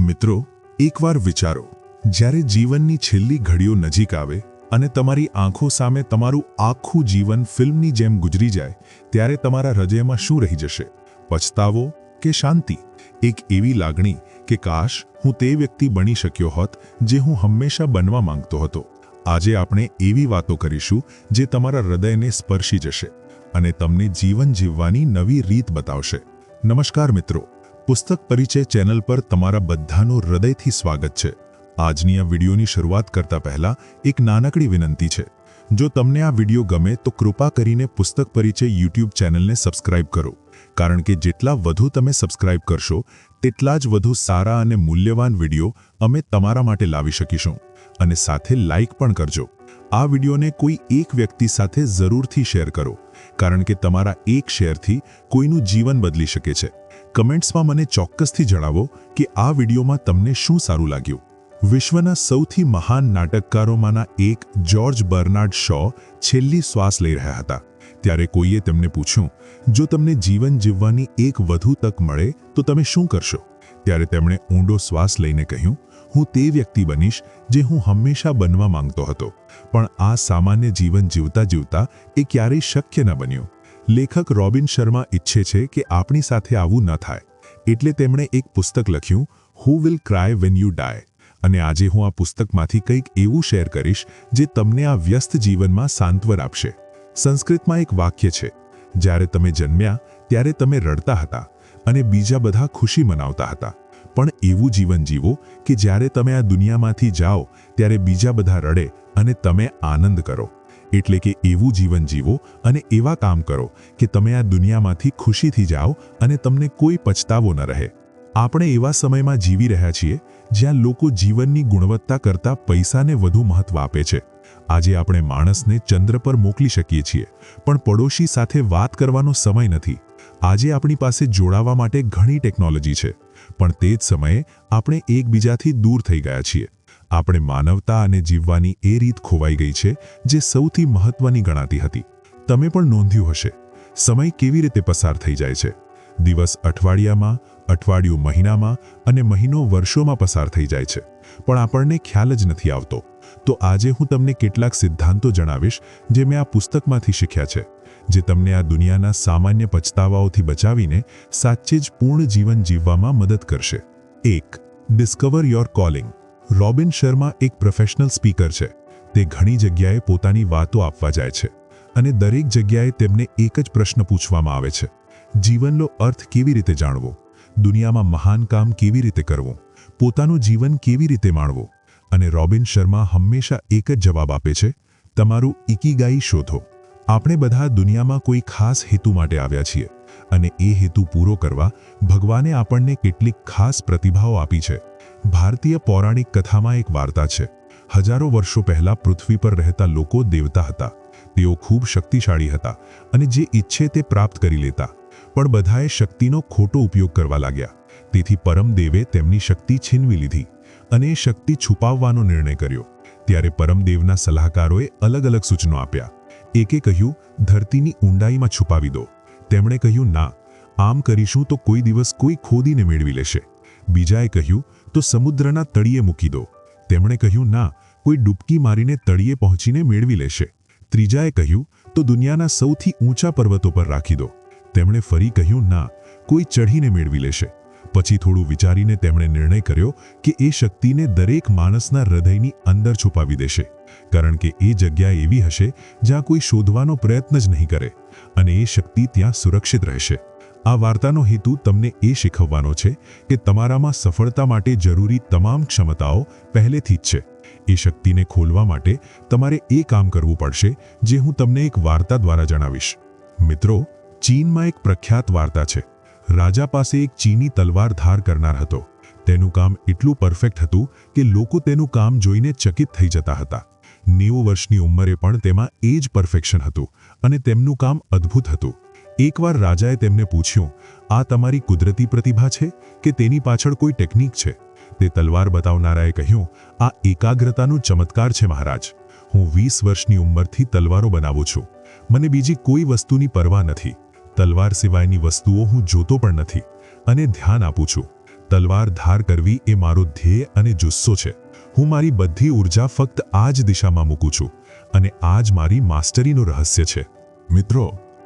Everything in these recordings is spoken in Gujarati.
મિત્રો, એકવાર વિચારો, જ્યારે જીવનની છેલ્લી ઘડીઓ નજીક આવે અને તમારી આંખો સામે તમારું આખું જીવન ફિલ્મની જેમ ગુજરી જાય, ત્યારે તમારા હૃદયમાં શું રહી જશે? પછતાવો કે શાંતિ? એક એવી લાગણી કે કાશ હું તે વ્યક્તિ બની શક્યો હોત જે હું હંમેશા બનવા માંગતો હતો. આજે આપણે એવી વાતો કરીશું જે તમારા હૃદયને સ્પર્શી જશે અને તમને જીવન જીવવાની નવી રીત બતાવશે. નમસ્કાર મિત્રો, પુસ્તક પરિચય ચેનલ પર તમારા બધાનું હૃદયથી સ્વાગત છે. આજની આ વિડીયોની શરૂઆત કરતા પહેલા એક નાનકડી વિનંતી છે. જો તમને આ વિડીયો ગમે તો કૃપા કરીને પુસ્તક પરિચય યુટ્યુબ ચેનલને સબસ્ક્રાઇબ કરો, કારણ કે જેટલા વધુ તમે સબસ્ક્રાઇબ કરશો તેટલા જ વધુ સારા અને મૂલ્યવાન વિડીયો અમે તમારા માટે લાવી શકીશું. અને સાથે લાઇક પણ કરજો. આ વિડીયોને કોઈ એક વ્યક્તિ સાથે જરૂરથી શેર કરો, કારણ કે તમારા એક શેરથી કોઈનું જીવન બદલી શકે છે. કમેન્ટ્સમાં મને ચોક્કસથી જણાવો કે આ વિડીયોમાં તમને શું સારું લાગ્યું. વિશ્વના સૌથી મહાન નાટકકારોમાંના એક જ્યોર્જ બર્નાર્ડ શો છેલ્લી શ્વાસ લઈ રહ્યા હતા. ત્યારે કોઈએ તેમને પૂછ્યું, જો તમને જીવન જીવવાની એક વધુ તક મળે તો તમે શું કરશો? ત્યારે તેમણે ઊંડો શ્વાસ લઈને કહ્યું, હું તે વ્યક્તિ બનીશ જે હું હંમેશા બનવા માંગતો હતો, પણ આ સામાન્ય જીવન જીવતા જીવતા એ ક્યારેય શક્ય ન બન્યું. લેખક રોબિન શર્મા ઈચ્છે છે કે આપણી સાથે આવું ન થાય, એટલે તેમણે એક પુસ્તક લખ્યું, who will cry when you die. અને આજે હું આ પુસ્તકમાંથી કંઈક એવું શેર કરીશ જે તમને આ વ્યસ્ત જીવનમાં સાંત્વન આપશે. સંસ્કૃતમાં એક વાક્ય છે, જ્યારે તમે જન્મ્યા ત્યારે તમે રડતા હતા અને બીજા બધા ખુશી મનાવતા હતા, પણ એવું જીવન જીવો કે જ્યારે તમે આ દુનિયામાંથી જાઓ ત્યારે બીજા બધા રડે અને તમે આનંદ કરો. એટલે કે એવું જીવન જીવો અને એવા કામ કરો કે તમે આ દુનિયામાંથી ખુશીથી જાઓ અને તમને કોઈ પછતાવો ન રહે. આપણે એવા સમયમાં જીવી રહ્યા છીએ જ્યાં લોકો જીવનની ગુણવત્તા કરતાં પૈસાને વધુ મહત્વ આપે છે. આજે આપણે માણસને ચંદ્ર પર મોકલી શકીએ છીએ, પણ પડોશી સાથે વાત કરવાનો સમય નથી. આજે આપણી પાસે જોડાવા માટે ઘણી ટેકનોલોજી છે, પણ તે જ સમયે આપણે એકબીજાથી દૂર થઈ ગયા છીએ. આપણે માનવતા અને જીવવાની એ રીત ખોવાઈ ગઈ છે જે સૌથી મહત્વની ગણાતી હતી. તમે પણ નોંધ્યું હશે, સમય કેવી રીતે પસાર થઈ જાય છે. દિવસ અઠવાડિયામાં, અઠવાડિયું મહિનામાં અને મહિનો વર્ષોમાં પસાર થઈ જાય છે, પણ આપણને ખ્યાલ જ નથી આવતો. તો આજે હું તમને કેટલાક સિદ્ધાંતો જણાવીશ જે મેં આ પુસ્તકમાંથી શીખ્યા છે, જે તમને આ દુનિયાના સામાન્ય પછતાવાઓથી બચાવીને સાચે જ પૂર્ણ જીવન જીવવામાં મદદ કરશે. 1. Discover your calling. Robin Sharma એક પ્રોફેશનલ સ્પીકર છે. તે ઘણી જગ્યાએ પોતાની વાતો આપવા જાય છે અને દરેક જગ્યાએ તેમને એક જ પ્રશ્ન પૂછવામાં આવે છે, જીવનનો અર્થ કેવી રીતે જાણવો? દુનિયામાં મહાન કામ કેવી રીતે કરવું? પોતાનું જીવન કેવી રીતે માણવું? અને રોબિન શર્મા હંમેશા એક જ જવાબ આપે છે, તમારું ઇકીગાઈ શોધો. આપણે બધા દુનિયામાં કોઈ ખાસ હેતુ માટે આવ્યા છીએ, અને એ હેતુ પૂરો કરવા ભગવાને આપણને કેટલીક ખાસ પ્રતિભાઓ આપી છે. ભારતીય પૌરાણિક કથામાં એક વાર્તા છે. હજારો વર્ષો પહેલા પૃથ્વી પર રહેતા લોકો દેવતા હતા. તેઓ ખૂબ શક્તિશાળી હતા અને જે ઈચ્છે તે પ્રાપ્ત કરી લેતા, પણ બધાએ શક્તિનો ખોટો ઉપયોગ કરવા લાગ્યા. તેથી પરમદેવે તેમની શક્તિ છીનવી લીધી અને એ શક્તિ છુપાવવાનો નિર્ણય કર્યો. ત્યારે પરમદેવના સલાહકારોએ અલગ અલગ સૂચનો આપ્યા. એકે કહ્યું, ધરતીની ઊંડાઈમાં છુપાવી દો. તેમણે કહ્યું, ના, આમ કરીશું તો કોઈ દિવસ કોઈ ખોદીને મેળવી લેશે. બીજાએ કહ્યું, તો સમુદ્રના તળિયે મૂકી દો. તેમણે કહ્યું, ના, કોઈ ડૂબકી મારીને તળિયે પહોંચીને મેળવી લેશે. ત્રીજાએ કહ્યું, તો દુનિયાના સૌથી ઊંચા પર્વતો પર રાખી દો. તેમણે ફરી કહ્યું, ના, કોઈ ચઢીને મેળવી લેશે. પછી થોડું વિચારીને તેમણે નિર્ણય કર્યો કે એ શક્તિને દરેક માણસના હૃદયની અંદર છુપાવી દેશે, કારણ કે એ જગ્યા એવી હશે જ્યાં કોઈ શોધવાનો પ્રયત્ન જ નહીં કરે અને એ શક્તિ ત્યાં સુરક્ષિત રહેશે. આ વાર્તાનો હેતુ તમને એ શીખવવાનો છે કે તમારામાં સફળતા માટે જરૂરી તમામ ક્ષમતાઓ પહેલેથી જ છે. એ શક્તિને ખોલવા માટે તમારે એ કામ કરવું પડશે જે હું તમને એક વાર્તા દ્વારા જણાવીશ. મિત્રો, ચીનમાં એક પ્રખ્યાત વાર્તા છે. રાજા પાસે એક ચીની તલવાર ધાર કરનાર હતો. તેનું કામ એટલું પરફેક્ટ હતું કે લોકો તેનું કામ જોઈને ચકિત થઈ જતા હતા. 90 વર્ષની ઉંમરે પણ તેમાં એ જ પરફેક્શન હતું અને તેમનું કામ અદ્ભુત હતું. એકવાર રાજાએ તેમને પૂછ્યું, આ તમારી કુદરતી પ્રતિભા છે કે તેની પાછળ કોઈ ટેકનિક છે? તે તલવાર બતાવનારાએ કહ્યું, આ એકાગ્રતાનું ચમત્કાર છે મહારાજ. હું 20 વર્ષની ઉંમરથી તલવારો બનાવું છું. મને બીજી કોઈ વસ્તુની પરવા નથી. તલવાર સિવાયની વસ્તુઓ હું જોતો પણ નથી અને ધ્યાન આપું છું. તલવાર ધાર કરવી એ મારો ધ્યેય અને જુસ્સો છે. હું મારી બધી ઊર્જા ફક્ત આ જ દિશામાં મૂકું છું અને આ જ મારી માસ્ટરીનું રહસ્ય છે. મિત્રો,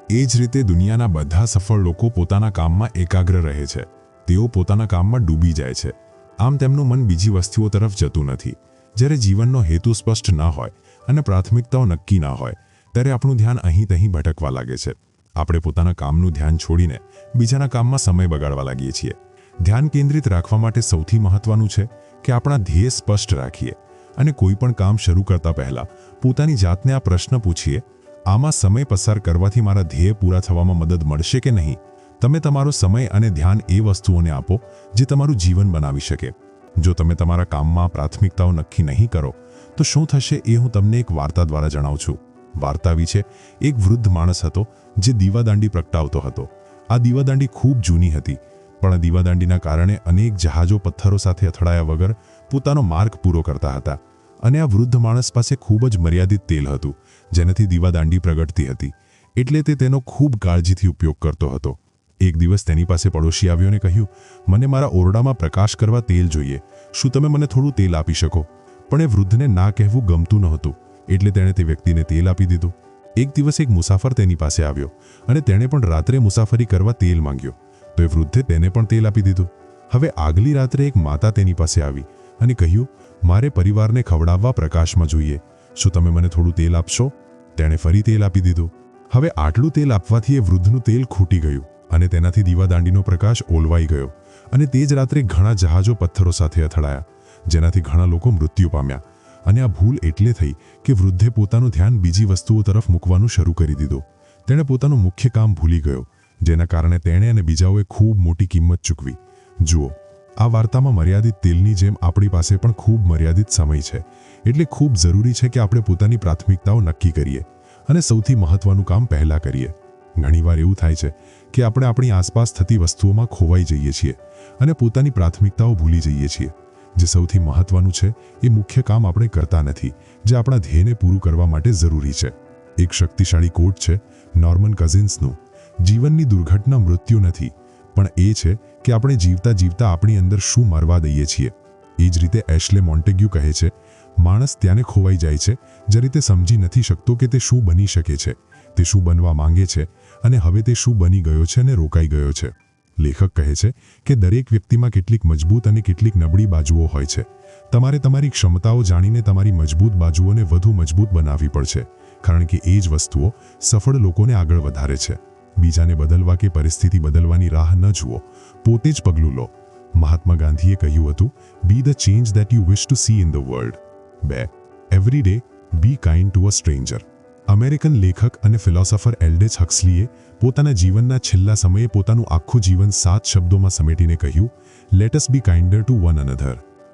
એ જ રીતે દુનિયાના બધા સફળ લોકો પોતાના કામમાં એકાગ્ર રહે છે. તેઓ પોતાના કામમાં ડૂબી જાય છે. આમ તેમનું મન બીજી વસ્તુઓ તરફ જતું નથી. જ્યારે જીવનનો હેતુ સ્પષ્ટ ન હોય અને પ્રાથમિકતાઓ નક્કી ન હોય ત્યારે આપણું ધ્યાન અહીં તહીં ભટકવા લાગે છે. આપણે પોતાના કામનું ધ્યાન છોડીને બીજાના કામમાં સમય બગાડવા લાગીએ છીએ. ધ્યાન કેન્દ્રિત રાખવા માટે સૌથી મહત્વનું છે કે આપણા ધ્યેય સ્પષ્ટ રાખીએ અને કોઈ પણ કામ શરૂ કરતા પહેલા પોતાની જાતને આ પ્રશ્ન પૂછીએ, આમાં સમય પસાર કરવાથી મારા ધ્યેય પૂરા થવામાં મદદ મળશે કે નહીં? તમે તમારો સમય અને ધ્યાન એ વસ્તુઓને આપો જે તમારું જીવન બનાવી શકે. જો તમે તમારા કામમાં પ્રાથમિકતાઓ નક્કી નહીં કરો તો શું થશે એ હું તમને એક વાર્તા દ્વારા જણાવું છું. વાર્તા વિશે એક વૃદ્ધ માણસ હતો જે દીવાદાંડી પ્રગટાવતો હતો. આ દીવાદાંડી ખૂબ જૂની હતી, પણ દીવાદાંડીના કારણે અનેક જહાજો પથ્થરો સાથે અથડાયા વગર પોતાનો માર્ગ પૂરો કરતા હતા. અને આ વૃદ્ધ માણસ પાસે ખૂબ જ મર્યાદિત તેલ હતું જેનાથી દીવાદાંડી પ્રગટતી હતી, એટલે તે તેનો ખૂબ કાળજીથી ઉપયોગ કરતો હતો. એક દિવસ તેની પાસે પડોશી આવ્યો અને કહ્યું, મને મારા ઓરડામાં પ્રકાશ કરવા તેલ જોઈએ, શું તમે મને થોડું તેલ આપી શકો? પણ એ વૃદ્ધને ના કહેવું ગમતું નહોતું, એટલે તેણે તે વ્યક્તિને તેલ આપી દીધું. એક દિવસ એક મુસાફર તેની પાસે આવ્યો અને તેણે પણ રાત્રે મુસાફરી કરવા તેલ માંગ્યો, તો એ વૃદ્ધે તેને પણ તેલ આપી દીધું. હવે આગલી રાત્રે એક માતા તેની પાસે આવી અને કહ્યું, મારે પરિવારને ખવડાવવા પ્રકાશમાં જોઈએ, શું તમે મને થોડું તેલ આપશો? તેણે ફરી તેલ આપી દીધું. હવે આટલું તેલ આપવાથી એ વૃદ્ધનું તેલ ખૂટી ગયું અને તેનાથી દીવાદાંડીનો પ્રકાશ ઓલવાઈ ગયો અને તે જ રાત્રે ઘણા જહાજો પથ્થરો સાથે અથડાયા, જેનાથી ઘણા લોકો મૃત્યુ પામ્યા. અને આ ભૂલ એટલે થઈ કે વૃદ્ધે પોતાનું ધ્યાન બીજી વસ્તુઓ તરફ મૂકવાનું શરૂ કરી દીધું. તેણે પોતાનું મુખ્ય કામ ભૂલી ગયો, જેના કારણે તેણે અને બીજાઓએ ખૂબ મોટી કિંમત ચૂકવી. જુઓ, આ વાર્તામાં મર્યાદિત તેલની જેમ આપણી પાસે પણ ખૂબ મર્યાદિત સમય છે, એટલે ખૂબ જરૂરી છે કે આપણે પોતાની પ્રાથમિકતાઓ નક્કી કરીએ અને સૌથી મહત્વનું કામ પહેલાં કરીએ. ઘણીવાર એવું થાય છે કે આપણે આપણી આસપાસ થતી વસ્તુઓમાં ખોવાઈ જઈએ છીએ અને પોતાની પ્રાથમિકતાઓ ભૂલી જઈએ છીએ. જે સૌથી મહત્વનું છે એ મુખ્ય કામ આપણે કરતા નથી, જે આપણા ધ્યેયને પૂરું કરવા માટે જરૂરી છે. એક શક્તિશાળી કોટ છે નોર્મન કઝિન્સનું, જીવનની દુર્ઘટના મૃત્યુ નથી, પણ એ છે કે આપણે જીવતા જીવતા આપણી અંદર શું મરવા દઈએ છીએ. એ જ રીતે એશ્લે મોન્ટેગ્યુ કહે છે, માણસ ત્યાંને ખોવાઈ જાય છે જ્યારે તે સમજી નથી શકતો કે તે શું બની શકે છે, તે શું બનવા માંગે છે અને હવે તે શું બની ગયો છે અને રોકાઈ ગયો છે. લેખક કહે છે કે દરેક વ્યક્તિમાં કેટલીક મજબૂત અને કેટલીક નબળી બાજુઓ હોય છે. તમારે તમારી ક્ષમતાઓ જાણીને તમારી મજબૂત બાજુઓને વધુ મજબૂત બનાવવી પડશે, કારણ કે એ જ વસ્તુઓ સફળ લોકોને આગળ વધારે છે. બીજાને બદલવા કે પરિસ્થિતિ બદલવાની રાહ ન જુઓ, પોતે જ પગલું લો. મહાત્મા ગાંધીએ કહ્યું હતું, be the change that you wish to see in the world. 2. Every day be kind to a stranger. American લેખક અને ફિલોસોફર એલ્ડેસ હક્સલીએ પોતાના જીવનના છેલ્લા સમયે પોતાનું આખું જીવન 7 શબ્દોમાં સમેટીને કહ્યું, લેટ અસ બી કાઇન્ડર ટુ વન અનધર.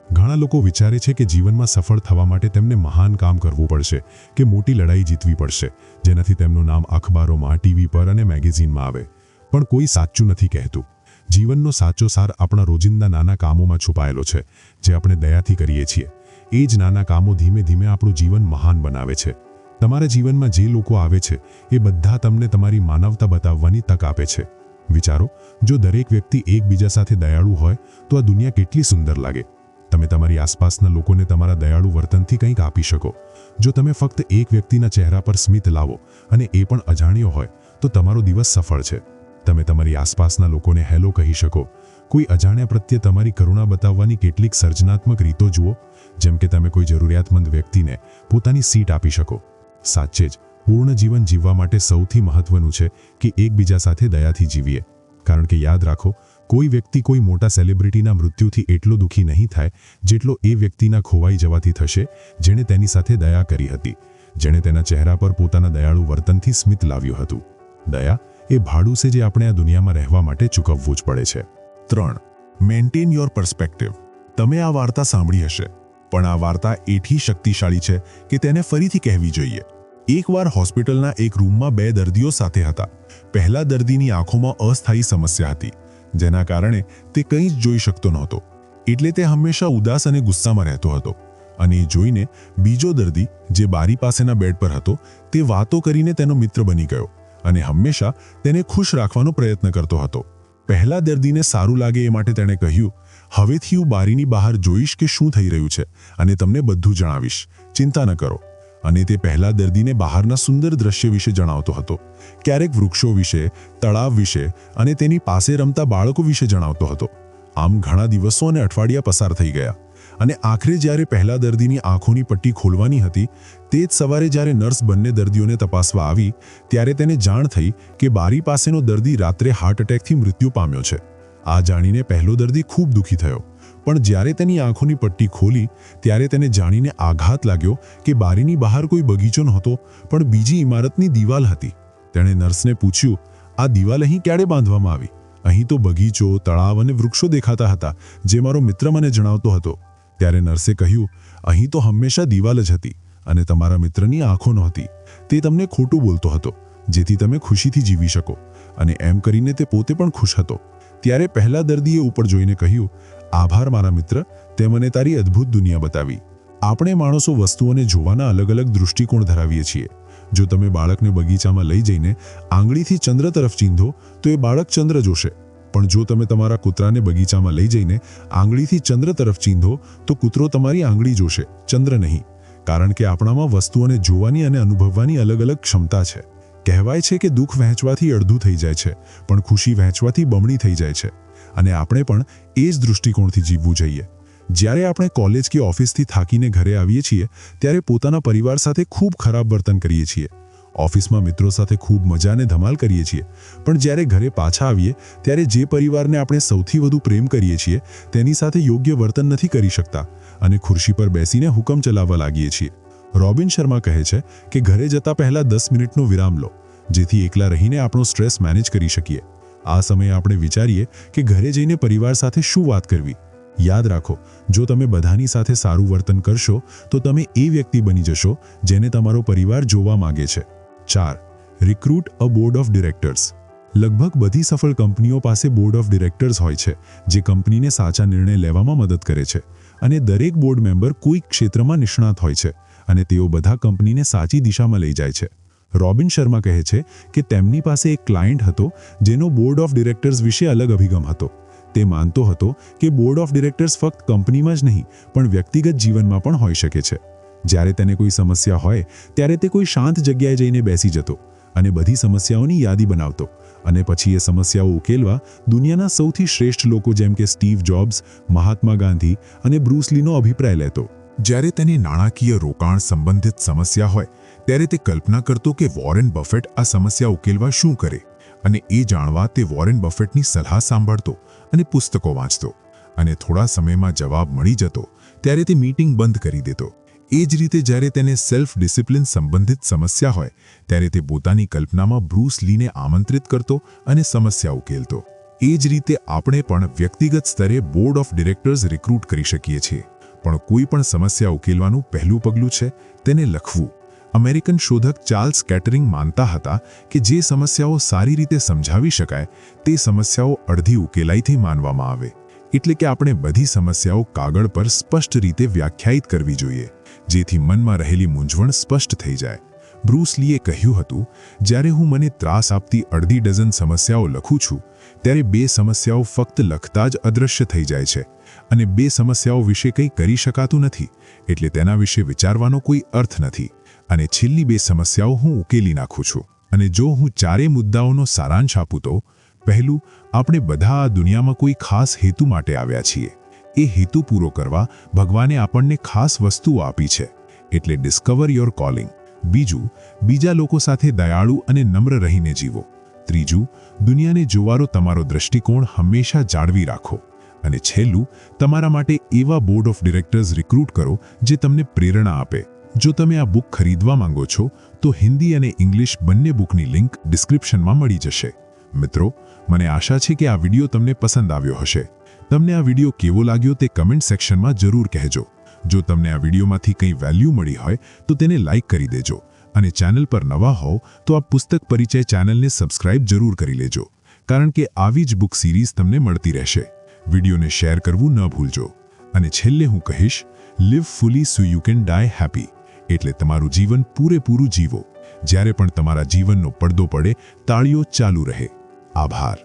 ઘણા લોકો વિચારે છે કે જીવનમાં સફળ થવા માટે તેમને મહાન કામ કરવું પડશે કે મોટી લડાઈ જીતવી પડશે, જેનાથી તેમનું નામ અખબારોમાં, ટીવી પર અને મેગેઝિનમાં આવે. પણ કોઈ સાચું નથી કહેતું. જીવનનો સાચો સાર આપણા રોજિંદા નાના કામોમાં છુપાયેલો છે, જે આપણે દયાથી કરીએ છીએ. એ જ નાના કામો ધીમે ધીમે આપણું જીવન મહાન બનાવે છે. તમારા જીવનમાં જે લોકો આવે છે એ બધા તમને તમારી માનવતા બતાવવાની તક આપે છે. વિચારો, જો દરેક વ્યક્તિ એકબીજા સાથે દયાળુ હોય તો આ દુનિયા કેટલી સુંદર લાગે. તમે તમારી આસપાસના લોકોને તમારા દયાળુ વર્તનથી કંઈક આપી શકો. જો તમે ફક્ત એક વ્યક્તિના ચહેરા પર સ્મિત લાવો અને એ પણ અજાણ્યો હોય તો તમારો દિવસ સફળ છે. તમે તમારી આસપાસના લોકોને હેલો કહી શકો. કોઈ અજાણ્યા પ્રત્યે તમારી કરુણા બતાવવાની કેટલીક સર્જનાત્મક રીતો જુઓ, જેમ કે તમે કોઈ જરૂરિયાતમંદ વ્યક્તિને પોતાની સીટ આપી શકો. સાચે જ પૂર્ણ જીવન જીવવા માટે સૌથી મહત્વનું છે કે એકબીજા સાથે દયાથી જીવીએ. કારણ કે યાદ રાખો, કોઈ વ્યક્તિ કોઈ મોટા સેલિબ્રિટીના મૃત્યુથી એટલો દુઃખી નહીં થાય જેટલો એ વ્યક્તિના ખોવાઈ જવાથી થશે જેણે તેની સાથે દયા કરી હતી, જેણે તેના ચહેરા પર પોતાના દયાળુ વર્તનથી સ્મિત લાવ્યું હતું. દયા એ ભાડું છે જે આપણે આ દુનિયામાં રહેવા માટે ચૂકવવું જ પડે છે. 3. Maintain your perspective. તમે આ વાર્તા સાંભળી હશે, પણ આ વાર્તા એટલી શક્તિશાળી છે કે તેને ફરીથી કહેવી જોઈએ. એકવાર હોસ્પિટલના એક રૂમમાં 2 દર્દીઓ સાથે હતા. પહેલા દર્દીની આંખોમાં અસ્થાયી સમસ્યા હતી, જેના કારણે તે કંઈ જ જોઈ શકતો નહોતો, એટલે તે હંમેશા ઉદાસ અને ગુસ્સામાં રહેતો હતો. અને એ જોઈને બીજો દર્દી, જે બારી પાસેના બેડ પર હતો, તે વાતો કરીને તેનો મિત્ર બની ગયો અને હંમેશા તેને ખુશ રાખવાનો પ્રયત્ન કરતો હતો. પહેલા દર્દીને સારું લાગે એ માટે તેણે કહ્યું, હવેથી હું બારીની બહાર જોઈશ કે શું થઈ રહ્યું છે અને તમને બધું જણાવીશ. ચિંતા ન કરો. અને તે પહેલા દર્દીને બહારના સુંદર દ્રશ્ય વિશે જણાવતો હતો. ક્યારેક વૃક્ષો વિશે, તળાવ વિશે અને તેની પાસે રમતા બાળકો વિશે જણાવતો હતો. આમ ઘણા દિવસો અને અઠવાડિયા પસાર થઈ ગયા અને આખરે જ્યારે પહેલા દર્દીની આંખોની પટ્ટી ખોલવાની હતી તે જ સવારે જ્યારે નર્સ બંને દર્દીઓને તપાસવા આવી ત્યારે તેને જાણ થઈ કે બારી પાસેનો દર્દી રાત્રે હાર્ટ એટેકથી મૃત્યુ પામ્યો છે. આ જાણીને પહેલો દર્દી ખૂબ દુઃખી થયો, પણ જ્યારે તેની આંખોની પટ્ટી ખોલી ત્યારે તેને જાણીને આઘાત લાગ્યો કે બારીની બહાર કોઈ બગીચો નહોતો પણ બીજી ઇમારતની દિવાલ હતી. તેણે નર્સને પૂછ્યું, આ દિવાલ અહીં ક્યારે બાંધવામાં આવી? અહીં તો બગીચો, તળાવ અને વૃક્ષો દેખાતા હતા જે મારો મિત્ર મને જણાવતો હતો. ત્યારે નર્સે કહ્યું, અહીં તો હંમેશા દિવાલ જ હતી અને તમારા મિત્રની આંખો નહોતી. તે તમને ખોટું બોલતો હતો જેથી તમે ખુશીથી જીવી શકો, અને એમ કરીને તે પોતે પણ ખુશ હતો. ત્યારે પહેલા દર્દીએ ઉપર જોઈને કહ્યું, આભાર મારા મિત્ર, તે મને તારી અદ્ભુત દુનિયા બતાવી. આપણે માણસો વસ્તુઓને જોવાના અલગ અલગ દૃષ્ટિકોણ ધરાવીએ છીએ. જો તમે બાળકને બગીચામાં લઈ જઈને આંગળીથી ચંદ્ર તરફ ચીંધો તો એ બાળક ચંદ્ર જોશે, પણ જો તમે તમારા કૂતરાને બગીચામાં લઈ જઈને આંગળીથી ચંદ્ર તરફ ચીંધો તો કૂતરો તમારી આંગળી જોશે, ચંદ્ર નહીં. કારણ કે આપણામાં વસ્તુઓને જોવાની અને અનુભવવાની અલગ અલગ ક્ષમતા છે. કહેવાય છે કે દુઃખ વહેંચવાથી અડધું થઈ જાય છે, પણ ખુશી વહેંચવાથી બમણી થઈ જાય છે. અને આપણે પણ એ જ દૃષ્ટિકોણથી જીવવું જોઈએ. જ્યારે આપણે કોલેજ કે ઓફિસથી થાકીને ઘરે આવીએ છીએ ત્યારે પોતાના પરિવાર સાથે ખૂબ ખરાબ વર્તન કરીએ છીએ. ઓફિસમાં મિત્રો સાથે ખૂબ મજા અને ધમાલ કરીએ છીએ, પણ જ્યારે ઘરે પાછા આવીએ ત્યારે જે પરિવારને આપણે સૌથી વધુ પ્રેમ કરીએ છીએ તેની સાથે યોગ્ય વર્તન નથી કરી શકતા અને ખુરશી પર બેસીને હુકમ ચલાવવા લાગીએ છીએ. રોબિન શર્મા કહે છે કે ઘરે જતા પહેલા 10 મિનિટનો વિરામ લો, જેથી એકલા રહીને આપણો સ્ટ્રેસ મેનેજ કરી શકીએ. આ સમયે આપણે વિચારીએ કે ઘરે જઈને પરિવાર સાથે શું વાત કરવી. યાદ રાખો, જો તમે બધાની સાથે સારું વર્તન કરશો તો તમે એ વ્યક્તિ બની જશો જેને તમારો પરિવાર જોવા માંગે છે. 4. Recruit a board of directors. લગભગ બધી સફળ કંપનીઓ પાસે બોર્ડ ઓફ ડિરેક્ટર્સ હોય છે જે કંપનીને સાચા નિર્ણય લેવામાં મદદ કરે છે, અને દરેક બોર્ડ મેમ્બર કોઈ ક્ષેત્રમાં નિષ્ણાત હોય છે અને તેઓ બધા કંપનીને સાચી દિશામાં લઈ જાય છે. રોબિન શર્મા કહે છે કે તેમની પાસે એક ક્લાયન્ટ હતો જેનો બોર્ડ ઓફ ડિરેક્ટર્સ વિશે અલગ અભિગમ હતો. તે માનતો હતો કે બોર્ડ ઓફ ડિરેક્ટર્સ ફક્ત કંપનીમાં જ નહીં પણ વ્યક્તિગત જીવનમાં પણ હોઈ શકે છે. જ્યારે તેને કોઈ સમસ્યા હોય ત્યારે તે કોઈ શાંત જગ્યાએ જઈને બેસી જતો અને બધી સમસ્યાઓની યાદી બનાવતો, અને પછી એ સમસ્યાઓ ઉકેલવા દુનિયાના સૌથી શ્રેષ્ઠ લોકો જેમ કે સ્ટીવ જોબ્સ, મહાત્મા ગાંધી અને બ્રુસ લીનો અભિપ્રાય લેતો. જ્યારે તેને નાણાકીય રોકાણ સંબંધિત સમસ્યા હોય ત્યારે તે કલ્પના કરતો કે વોરેન બફેટ આ સમસ્યા ઉકેલવા શું કરે, અને એ જાણવા તે વોરેન બફેટની સલાહ સાંભળતો અને પુસ્તકો વાંચતો, અને થોડા સમયમાં જવાબ મળી જતો ત્યારે તે મીટિંગ બંધ કરી દેતો. એ જ રીતે જ્યારે તેને સેલ્ફ ડિસિપ્લિન સંબંધિત સમસ્યા હોય ત્યારે તે પોતાની કલ્પનામાં બ્રુસ લીને આમંત્રિત કરતો અને સમસ્યા ઉકેલતો. એ જ રીતે આપણે પણ વ્યક્તિગત સ્તરે બોર્ડ ઓફ ડિરેક્ટર્સ રિક્રુટ કરી શકીએ છીએ, પણ કોઈ પણ સમસ્યા ઉકેલવાનું પહેલું પગલું છે તેને લખવું. અમેરિકન શોધક ચાર્લ્સ કેટરિંગ માનતા હતા કે જે સમસ્યાઓ સારી રીતે સમજાવી શકાય તે સમસ્યાઓ અડધી ઉકેલાઈથી માનવામાં આવે. એટલે કે આપણે બધી સમસ્યાઓ કાગળ પર સ્પષ્ટ રીતે વ્યાખ્યાયિત કરવી જોઈએ જેથી મનમાં રહેલી મૂંઝવણ સ્પષ્ટ થઈ જાય. બ્રુસ લીએ કહ્યું હતું, જ્યારે હું મને ત્રાસ આપતી અડધી ડઝન સમસ્યાઓ લખું છું ત્યારે 2 સમસ્યાઓ ફક્ત લખતા જ અદૃશ્ય થઈ જાય છે અને 2 સમસ્યાઓ વિશે કંઈ કરી શકાતું નથી, એટલે તેના વિશે વિચારવાનો કોઈ અર્થ નથી, અને છેલ્લી 2 સમસ્યાઓ હું ઉકેલી નાખું છું. અને જો હું 4 મુદ્દાઓનો સારાંશ આપું તો પહેલું, આપણે બધા આ દુનિયામાં કોઈ ખાસ હેતુ માટે આવ્યા છીએ. એ હેતુ પૂરો કરવા ભગવાને આપણને ખાસ વસ્તુઓ આપી છે, એટલે ડિસ્કવર યોર કોલિંગ. બીજું, બીજા લોકો સાથે દયાળુ અને નમ્ર રહીને જીવો. ત્રીજું, દુનિયાને જોવાનો તમારો દૃષ્ટિકોણ હંમેશા જાળવી રાખો. અને છેલ્લું, તમારા માટે એવા બોર્ડ ઓફ ડિરેક્ટર્સ રિક્રુટ કરો જે તમને પ્રેરણા આપે. જો તમે આ બુક ખરીદવા માંગો છો તો હિન્દી અને ઇંગ્લિશ બંને બુકની લિંક ડિસ્ક્રિપ્શનમાં મળી જશે. મિત્રો, મને આશા છે કે આ વિડિયો તમને પસંદ આવ્યો હશે. તમને આ વિડિયો કેવો લાગ્યો તે કમેન્ટ સેક્શનમાં જરૂર કહેજો. જો તમને આ વિડિયોમાંથી કંઈ વેલ્યુ મળી હોય તો તેને લાઈક કરી દેજો, અને ચેનલ પર નવા હોવ તો આ પુસ્તક પરિચય ચેનલને સબસ્ક્રાઇબ જરૂર કરી લેજો, કારણ કે આવી જ બુક સિરીઝ તમને મળતી રહેશે. વિડિયોને શેર કરવું ન ભૂલજો. અને છેલ્લે હું કહીશ, live fully so you can die happy. એટલે તમારું જીવન પૂરેપૂરું જીવો. જ્યારે પણ તમારા જીવનનો પડદો પડે તાળીઓ ચાલુ રહે. આભાર.